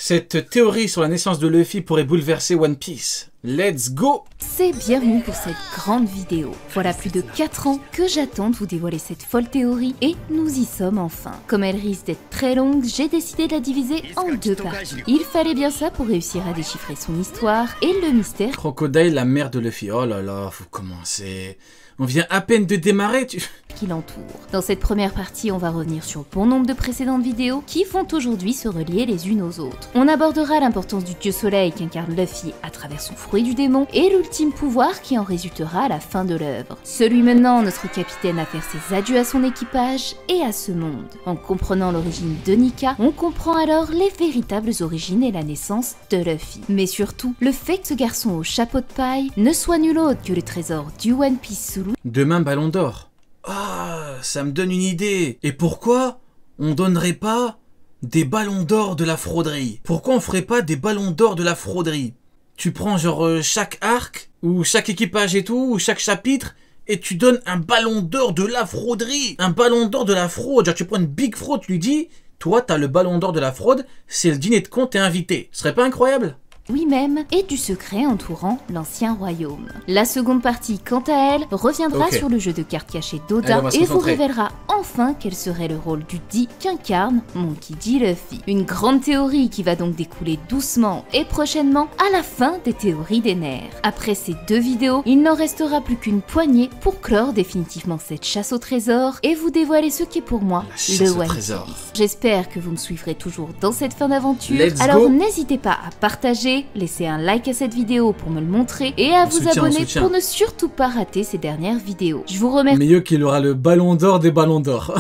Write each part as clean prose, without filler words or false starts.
Cette théorie sur la naissance de Luffy pourrait bouleverser One Piece. Let's go! C'est bienvenue pour cette grande vidéo. Voilà plus de 4 ans que j'attends de vous dévoiler cette folle théorie et nous y sommes enfin. Comme elle risque d'être très longue, j'ai décidé de la diviser en 2 parties. Il fallait bien ça pour réussir à déchiffrer son histoire et le mystère Crocodile, la mère de Luffy. Oh là là, faut commencer. On vient à peine de démarrer, qui l'entoure. Dans cette première partie, on va revenir sur bon nombre de précédentes vidéos qui vont aujourd'hui se relier les unes aux autres. On abordera l'importance du dieu soleil qu'incarne Luffy à travers son fruit du démon et l'ultime pouvoir qui en résultera à la fin de l'œuvre. Celui menant notre capitaine à faire ses adieux à son équipage et à ce monde. En comprenant l'origine de Nika, on comprend alors les véritables origines et la naissance de Luffy. Mais surtout, le fait que ce garçon au chapeau de paille ne soit nul autre que le trésor du One Piece Zulu. Demain, Ballon d'Or. Ah, ça me donne une idée. Et pourquoi on donnerait pas des ballons d'or de la frauderie? Pourquoi on ferait pas des ballons d'or de la frauderie? Tu prends genre chaque arc, ou chaque équipage et tout, ou chaque chapitre, et tu donnes un ballon d'or de la frauderie. Un ballon d'or de la fraude. Genre tu prends une big fraude, tu lui dis, toi t'as le ballon d'or de la fraude, c'est le dîner de con, t'es invité. Ce serait pas incroyable? Lui-même et du secret entourant l'ancien royaume. La seconde partie, quant à elle, reviendra sur le jeu de cartes cachées d'Oda et vous révélera enfin quel serait le rôle du dit qu'incarne Monkey D. Luffy. Une grande théorie qui va donc découler doucement et prochainement à la fin des théories des nerfs. Après ces 2 vidéos, il n'en restera plus qu'une poignée pour clore définitivement cette chasse au trésor et vous dévoiler ce qui est pour moi le One Piece. J'espère que vous me suivrez toujours dans cette fin d'aventure. Alors n'hésitez pas à partager, laissez un like à cette vidéo pour me le montrer et à vous abonner pour ne surtout pas rater ces dernières vidéos. Je vous remercie. Mieux qu'il aura le ballon d'or des ballons d'or.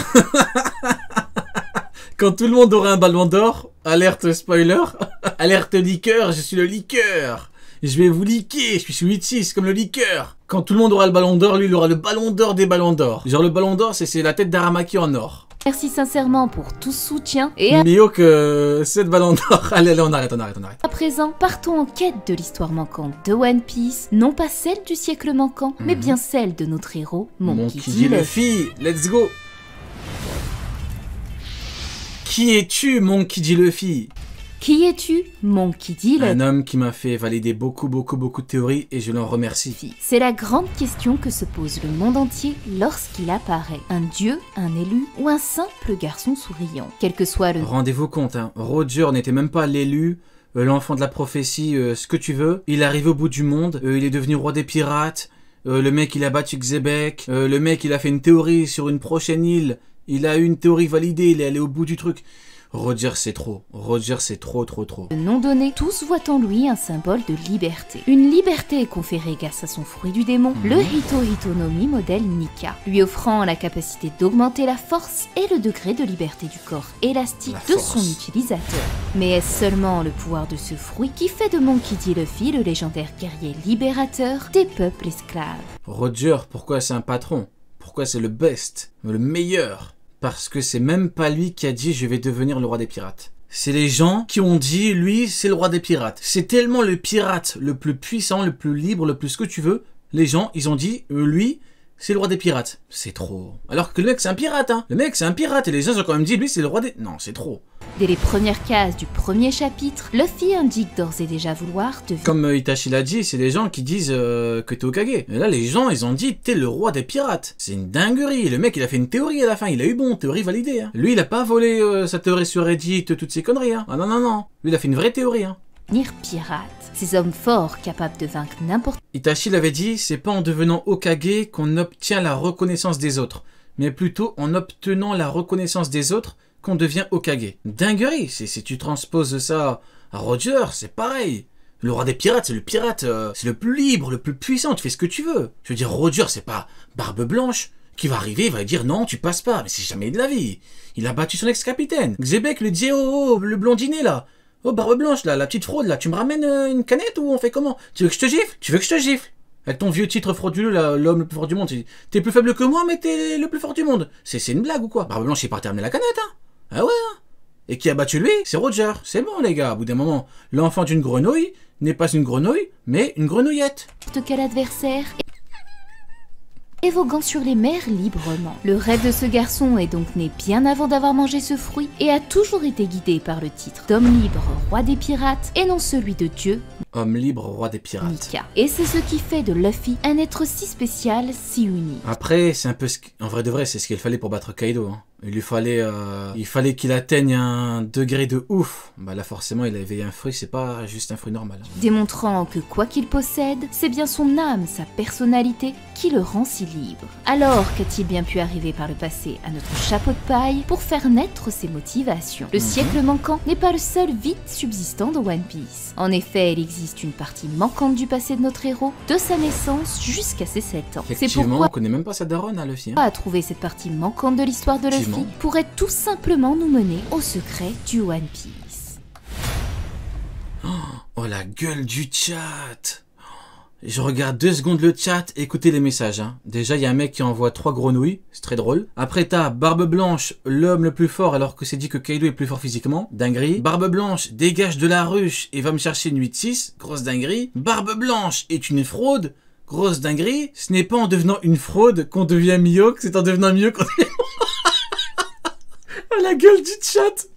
Quand tout le monde aura un ballon d'or, alerte spoiler, alerte liqueur, je suis le liqueur. Je vais vous liquer, je suis Sweet 6 comme le liqueur. Quand tout le monde aura le ballon d'or, lui il aura le ballon d'or des ballons d'or. Genre le ballon d'or c'est la tête d'Aramaki en or. Merci sincèrement pour tout ce soutien et mieux que cette ballon d'or. Allez, on arrête. À présent, partons en quête de l'histoire manquante de One Piece, non pas celle du siècle manquant, mais bien celle de notre héros, Monkey D. Luffy. Let's go. Qui es-tu, Monkey D. Luffy? Qui es-tu, Monkey D. Luffy? Un homme qui m'a fait valider beaucoup de théories et je l'en remercie. C'est la grande question que se pose le monde entier lorsqu'il apparaît. Un dieu, un élu ou un simple garçon souriant? Quel que soit le... Rendez-vous compte, hein, Roger n'était même pas l'élu, l'enfant de la prophétie, ce que tu veux. Il est arrivé au bout du monde, il est devenu roi des pirates, le mec il a battu Xebec, le mec il a fait une théorie sur une prochaine île, il a eu une théorie validée, il est allé au bout du truc. Roger c'est trop, Roger c'est trop. Le nom donné, tous voient en lui un symbole de liberté. Une liberté conférée grâce à son fruit du démon, le Hito-Hitonomi modèle Nika, lui offrant la capacité d'augmenter la force et le degré de liberté du corps élastique de son utilisateur. Mais est-ce seulement le pouvoir de ce fruit qui fait de Monkey D. Luffy le légendaire guerrier libérateur des peuples esclaves? Roger, pourquoi c'est un patron? Pourquoi c'est le best, le meilleur? Parce que c'est même pas lui qui a dit je vais devenir le roi des pirates. C'est les gens qui ont dit lui c'est le roi des pirates. C'est tellement le pirate le plus puissant, le plus libre, le plus ce que tu veux. Les gens ils ont dit lui c'est le roi des pirates. C'est trop. Alors que le mec c'est un pirate hein. Le mec c'est un pirate et les gens ont quand même dit lui c'est le roi des... Non c'est trop. Dès les premières cases du premier chapitre, Luffy indique d'ores et déjà vouloir devenir... Comme Itachi l'a dit, c'est les gens qui disent que t'es Hokage. Et là, les gens, ils ont dit t'es le roi des pirates. C'est une dinguerie. Le mec, il a fait une théorie à la fin. Il a eu bon, théorie validée. Hein. Lui, il a pas volé sa théorie sur Reddit, toutes ces conneries. Hein. Ah non. Lui, il a fait une vraie théorie. Hein. Pirate. Ces hommes forts capables de vaincre n'importe... Itachi l'avait dit, c'est pas en devenant Hokage qu'on obtient la reconnaissance des autres, mais plutôt en obtenant la reconnaissance des autres qu'on devient Hokage. Dinguerie, si tu transposes ça à Roger, c'est pareil. Le roi des pirates, c'est le pirate, c'est le plus libre, le plus puissant, tu fais ce que tu veux. Je veux dire, Roger, c'est pas Barbe Blanche qui va arriver, il va dire non, tu passes pas, mais c'est jamais de la vie. Il a battu son ex-capitaine. Xebec le dit, oh, le blondinet là. Oh, Barbe Blanche là, la petite fraude là, tu me ramènes une canette ou on fait comment? Tu veux que je te gifle? Tu veux que je te gifle? Avec ton vieux titre frauduleux, l'homme le plus fort du monde, t'es plus faible que moi, mais t'es le plus fort du monde. C'est une blague ou quoi? Barbe Blanche, il est parti ramener la canette, hein? Ah ouais, hein? Et qui a battu lui? C'est Roger. C'est bon, les gars, au bout d'un moment, l'enfant d'une grenouille n'est pas une grenouille, mais une grenouillette. quel adversaire et voguant sur les mers librement. Le rêve de ce garçon est donc né bien avant d'avoir mangé ce fruit et a toujours été guidé par le titre d'homme libre, roi des pirates, et non celui de Dieu, homme libre, roi des pirates. Nika. Et c'est ce qui fait de Luffy un être si spécial, si unique. Après, c'est un peu en vrai de vrai, c'est ce qu'il fallait pour battre Kaido. Hein. Il fallait qu'il atteigne un degré de ouf. Bah là forcément il avait un fruit, c'est pas juste un fruit normal. Démontrant que quoi qu'il possède, c'est bien son âme, sa personnalité qui le rend si libre. Alors qu'a-t-il bien pu arriver par le passé à notre chapeau de paille pour faire naître ses motivations? Le siècle manquant n'est pas le seul vide subsistant de One Piece. En effet, il existe une partie manquante du passé de notre héros, de sa naissance jusqu'à ses 7 ans. C'est pourquoi on connaît même pas sa daronne à Luffy. À trouver cette partie manquante de l'histoire de Luffy pourrait tout simplement nous mener au secret du One Piece. Oh la gueule du chat! Je regarde 2 secondes le chat, écoutez les messages. Hein. Déjà, il y a un mec qui envoie 3 grenouilles, c'est très drôle. Après, t'as Barbe Blanche, l'homme le plus fort alors que c'est dit que Kaido est plus fort physiquement. Dinguerie. Barbe Blanche, dégage de la ruche et va me chercher une 8-6. Grosse dinguerie. Barbe Blanche est une fraude. Grosse dinguerie. Ce n'est pas en devenant une fraude qu'on devient Mihawk, c'est en devenant Mihawk qu'on devient... Oh la gueule du chat!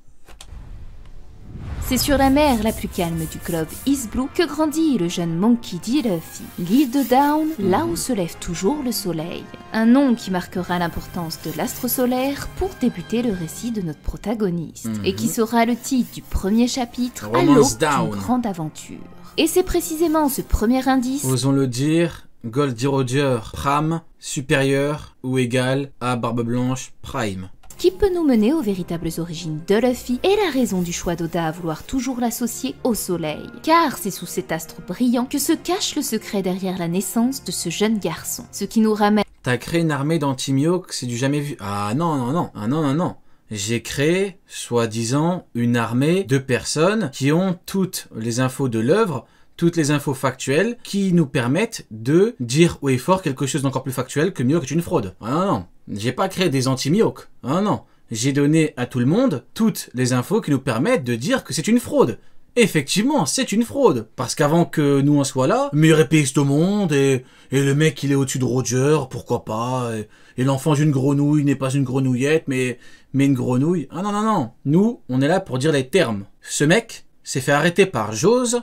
C'est sur la mer la plus calme du globe East Blue que grandit le jeune Monkey D. Luffy, l'île de Down, là où se lève toujours le soleil. Un nom qui marquera l'importance de l'astre solaire pour débuter le récit de notre protagoniste, et qui sera le titre du premier chapitre à l'aube d'une grande aventure. Et c'est précisément ce premier indice, osons le dire, Goldie Roger Prime supérieur ou égal à Barbe Blanche Prime, qui peut nous mener aux véritables origines de Luffy et la raison du choix d'Oda à vouloir toujours l'associer au soleil. Car c'est sous cet astre brillant que se cache le secret derrière la naissance de ce jeune garçon. Ce qui nous ramène... T'as créé une armée d'anti-Mihawk, c'est du jamais vu. Ah non, non, non. Ah non, non, non. J'ai créé, soi-disant, une armée de personnes qui ont toutes les infos de l'œuvre, toutes les infos factuelles qui nous permettent de dire haut et fort quelque chose d'encore plus factuel que Mihawk est une fraude. Ah non, non. J'ai pas créé des anti-Mihawk. Ah non. J'ai donné à tout le monde toutes les infos qui nous permettent de dire que c'est une fraude. Effectivement, c'est une fraude. Parce qu'avant que nous en soit là, meilleur épéiste au monde, et le mec il est au-dessus de Roger, pourquoi pas, et l'enfant d'une grenouille n'est pas une grenouillette, mais une grenouille. Ah non, non, non. Nous, on est là pour dire les termes. Ce mec s'est fait arrêter par Jose,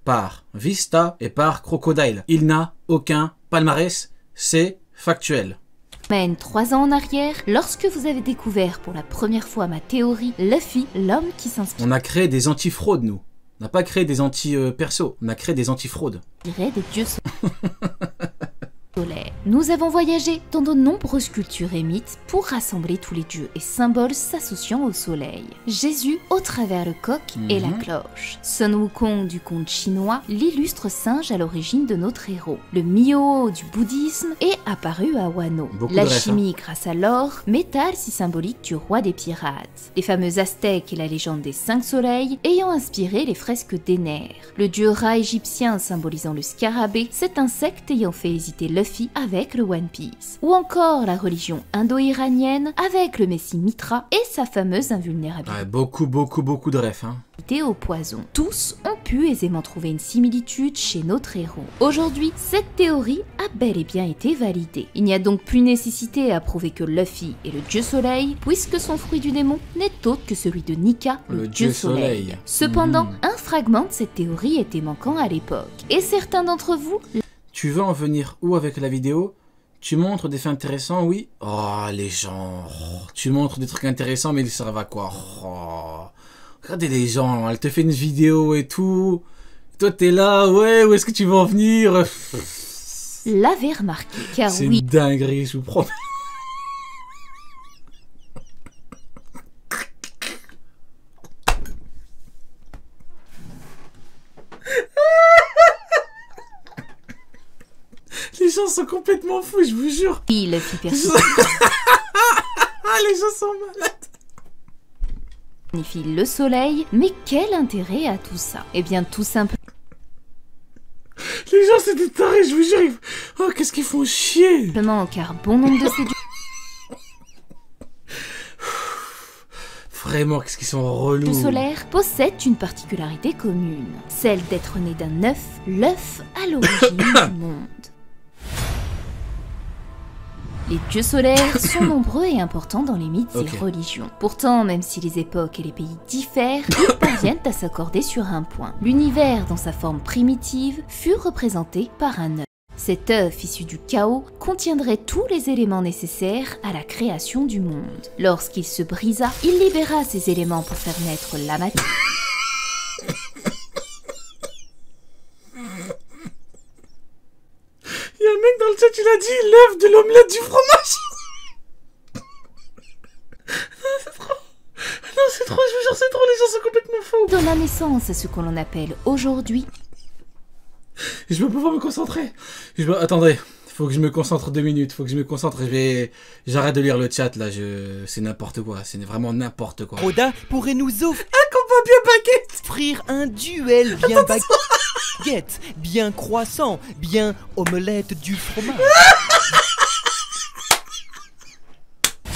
par Vista et par Crocodile. Il n'a aucun palmarès, c'est factuel. 3 ans en arrière, lorsque vous avez découvert pour la première fois ma théorie, Luffy, l'homme qui s'inspire... On a créé des anti-fraudes, nous. On n'a pas créé des anti-perso, on a créé des anti-fraudes. Des dieux solaires. Nous avons voyagé dans de nombreuses cultures et mythes pour rassembler tous les dieux et symboles s'associant au soleil. Jésus au travers le coq et la cloche. Sun Wukong du conte chinois, l'illustre singe à l'origine de notre héros. Le Miho du bouddhisme est apparu à Wano. L'alchimie grâce à l'or, métal si symbolique du roi des pirates. Les fameux Aztèques et la légende des 5 soleils ayant inspiré les fresques d'Ener. Le dieu Ra égyptien symbolisant le scarabée, cet insecte ayant fait hésiter Luffy avec le One Piece. Ou encore la religion indo-iranienne avec le messie Mitra et sa fameuse invulnérabilité. Ouais, beaucoup de refs, hein. Au poison. Tous ont pu aisément trouver une similitude chez notre héros. Aujourd'hui, cette théorie a bel et bien été validée. Il n'y a donc plus nécessité à prouver que Luffy est le dieu soleil, puisque son fruit du démon n'est autre que celui de Nika, le dieu soleil. Cependant, un fragment de cette théorie était manquant à l'époque. Et certains d'entre vous... Tu veux en venir où avec la vidéo? Tu montres des faits intéressants, oui? Oh, les gens... Oh, tu montres des trucs intéressants, mais ils servent à quoi? Oh. Regardez les gens, elle te fait une vidéo et tout. Toi, t'es là, ouais, où est-ce que tu veux en venir? L'avez remarqué, car c'est oui... une dinguerie, je vous promets. Les gens sont complètement fous, je vous jure. Oui, le fit Les gens sont malades. Signifie le soleil, mais quel intérêt a tout ça? Eh bien, tout simplement... Les gens, c'est des tarés, je vous jure. Oh, qu'est-ce qu'ils font chier. Car bon nombre de ces dieux... Vraiment, qu'est-ce qu'ils sont relous. Le solaire possède une particularité commune, celle d'être né d'un œuf, l'œuf à l'origine du monde. Les dieux solaires sont nombreux et importants dans les mythes et religions. Pourtant, même si les époques et les pays diffèrent, ils parviennent à s'accorder sur un point. L'univers, dans sa forme primitive, fut représenté par un œuf. Cet œuf issu du chaos contiendrait tous les éléments nécessaires à la création du monde. Lorsqu'il se brisa, il libéra ces éléments pour faire naître la matière. Il y a un mec dans le chat, il a dit l'œuf de l'omelette du fromage. Non, c'est trop, je vous jure, c'est trop, les gens sont complètement fous. Donne la naissance à ce que l'on appelle aujourd'hui. Je vais pouvoir me concentrer. Attendez, faut que je me concentre 2 minutes, faut que je me concentre, j'arrête de lire le chat là, c'est n'importe quoi, c'est vraiment n'importe quoi. Oda pourrait nous offrir un duel bien baguette, bien croissant, bien omelette du fromage.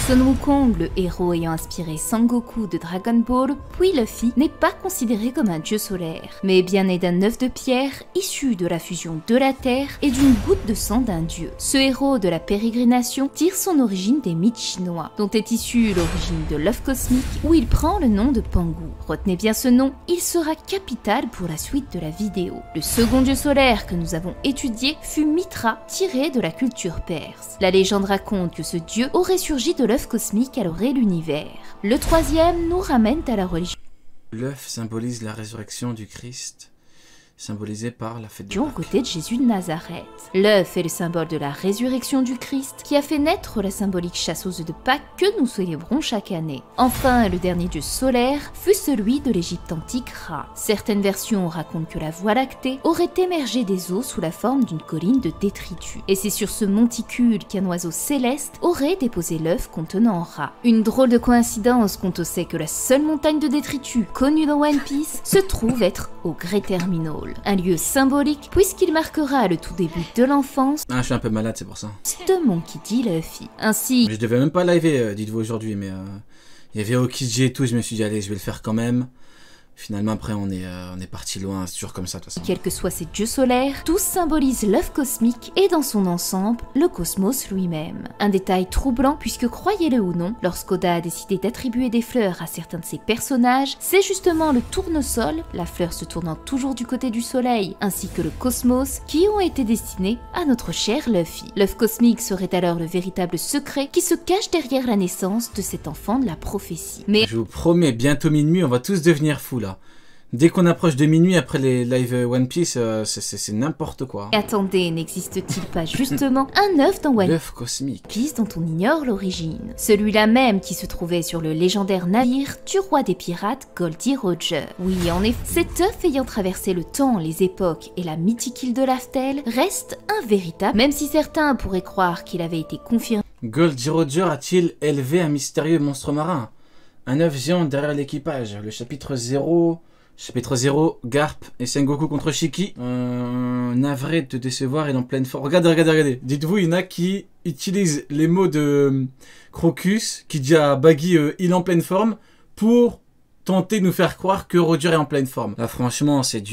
Sun Wukong, le héros ayant inspiré Sangoku de Dragon Ball, puis Luffy, n'est pas considéré comme un dieu solaire, mais bien né d'un œuf de pierre issu de la fusion de la terre et d'une goutte de sang d'un dieu. Ce héros de la pérégrination tire son origine des mythes chinois, dont est issue l'origine de l'œuf cosmique, où il prend le nom de Pangu. Retenez bien ce nom, il sera capital pour la suite de la vidéo. Le second dieu solaire que nous avons étudié fut Mitra, tiré de la culture perse. La légende raconte que ce dieu aurait surgi de l'œuf cosmique à l'orée l'univers. Le troisième nous ramène à la religion. L'œuf symbolise la résurrection du Christ, symbolisé par la fête de aux côtés de Jésus de Nazareth. L'œuf est le symbole de la résurrection du Christ qui a fait naître la symbolique chasseuse de Pâques que nous célébrons chaque année. Enfin, le dernier dieu solaire fut celui de l'Égypte antique Ra. Certaines versions racontent que la Voie lactée aurait émergé des eaux sous la forme d'une colline de détritus. Et c'est sur ce monticule qu'un oiseau céleste aurait déposé l'œuf contenant Ra. Une drôle de coïncidence quand on sait que la seule montagne de détritus connue dans One Piece se trouve être au Great Terminal. Un lieu symbolique puisqu'il marquera le tout début de l'enfance. Ah, je suis un peu malade, c'est pour ça. De Monkey D. Luffy. Ainsi. Je devais même pas liver, dites-vous aujourd'hui, mais il y avait Okiji et tout, je me suis dit allez, je vais le faire quand même. Finalement, après, on est parti loin, c'est toujours comme ça, de toute façon. Quels que soient ces dieux solaires, tous symbolisent l'œuf cosmique et dans son ensemble, le cosmos lui-même. Un détail troublant, puisque croyez-le ou non, lorsqu'Oda a décidé d'attribuer des fleurs à certains de ses personnages, c'est justement le tournesol, la fleur se tournant toujours du côté du soleil, ainsi que le cosmos, qui ont été destinés à notre cher Luffy. L'œuf cosmique serait alors le véritable secret qui se cache derrière la naissance de cet enfant de la prophétie. Mais je vous promets, bientôt minuit, on va tous devenir fous là. Dès qu'on approche de minuit après les live One Piece, c'est n'importe quoi. Attendez, n'existe-t-il pas justement un œuf dans One Piece dont on ignore l'origine? Celui-là même qui se trouvait sur le légendaire navire du roi des pirates Goldie Roger. Oui, en effet, cet œuf ayant traversé le temps, les époques et la mythique île de Laftel reste un véritable, même si certains pourraient croire qu'il avait été confirmé. Goldie Roger a-t-il élevé un mystérieux monstre marin? Un œuf géant derrière l'équipage. Le chapitre 0... Chapitre 0, Garp et Sengoku contre Shiki. Navré de te décevoir, il est en pleine forme. Regardez. Dites-vous, il y en a qui utilisent les mots de Crocus, qui dit à Baggy, il est en pleine forme, pour tenter de nous faire croire que Roger est en pleine forme. Là, franchement, c'est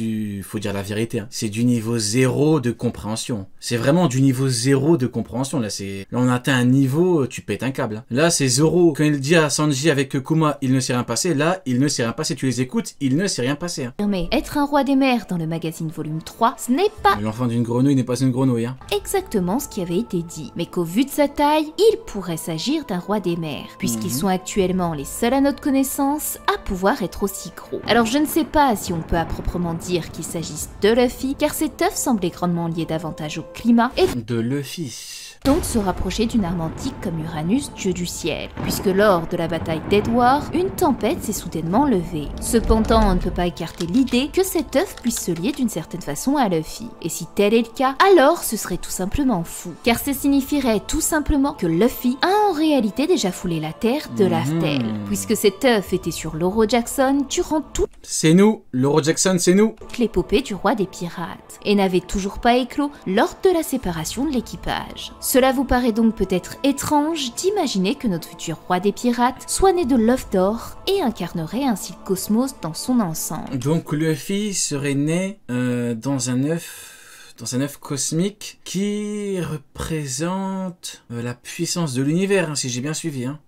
faut dire la vérité, hein. C'est du niveau 0 de compréhension. C'est vraiment du niveau 0 de compréhension. Là, on atteint un niveau, tu pètes un câble, hein. Là, c'est Zoro. Quand il dit à Sanji avec Kuma, il ne s'est rien passé. Là, il ne s'est rien passé. Tu les écoutes, il ne s'est rien passé, hein. Mais être un roi des mers dans le magazine volume 3, ce n'est pas... L'enfant d'une grenouille n'est pas une grenouille, hein. Exactement ce qui avait été dit. Mais qu'au vu de sa taille, il pourrait s'agir d'un roi des mers, puisqu'ils sont actuellement les seuls à notre connaissance à pouvoir être aussi gros. Alors je ne sais pas si on peut à proprement dire qu'il s'agisse de Luffy, car cet œuf semblait grandement lié davantage au climat et de Luffy. Donc se rapprocher d'une arme antique comme Uranus, dieu du ciel, puisque lors de la bataille d'Edward, une tempête s'est soudainement levée. Cependant, on ne peut pas écarter l'idée que cet œuf puisse se lier d'une certaine façon à Luffy. Et si tel est le cas, alors ce serait tout simplement fou, car ça signifierait tout simplement que Luffy a en réalité déjà foulé la terre de Laftel, puisque cet œuf était sur l'Oro Jackson durant tout... C'est nous, l'Oro Jackson, c'est nous. L'épopée du roi des pirates, et n'avait toujours pas éclos lors de la séparation de l'équipage. Cela vous paraît donc peut-être étrange d'imaginer que notre futur roi des pirates soit né de l'œuf d'or et incarnerait ainsi le cosmos dans son ensemble. Donc Luffy serait né dans un œuf dans un œuf cosmique qui représente la puissance de l'univers, hein, si j'ai bien suivi. Hein.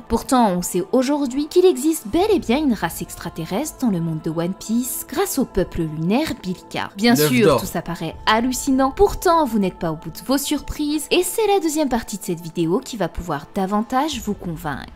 Pourtant, on sait aujourd'hui qu'il existe bel et bien une race extraterrestre dans le monde de One Piece grâce au peuple lunaire Bilka. Bien sûr, tout ça paraît hallucinant, pourtant vous n'êtes pas au bout de vos surprises et c'est la deuxième partie de cette vidéo qui va pouvoir davantage vous convaincre.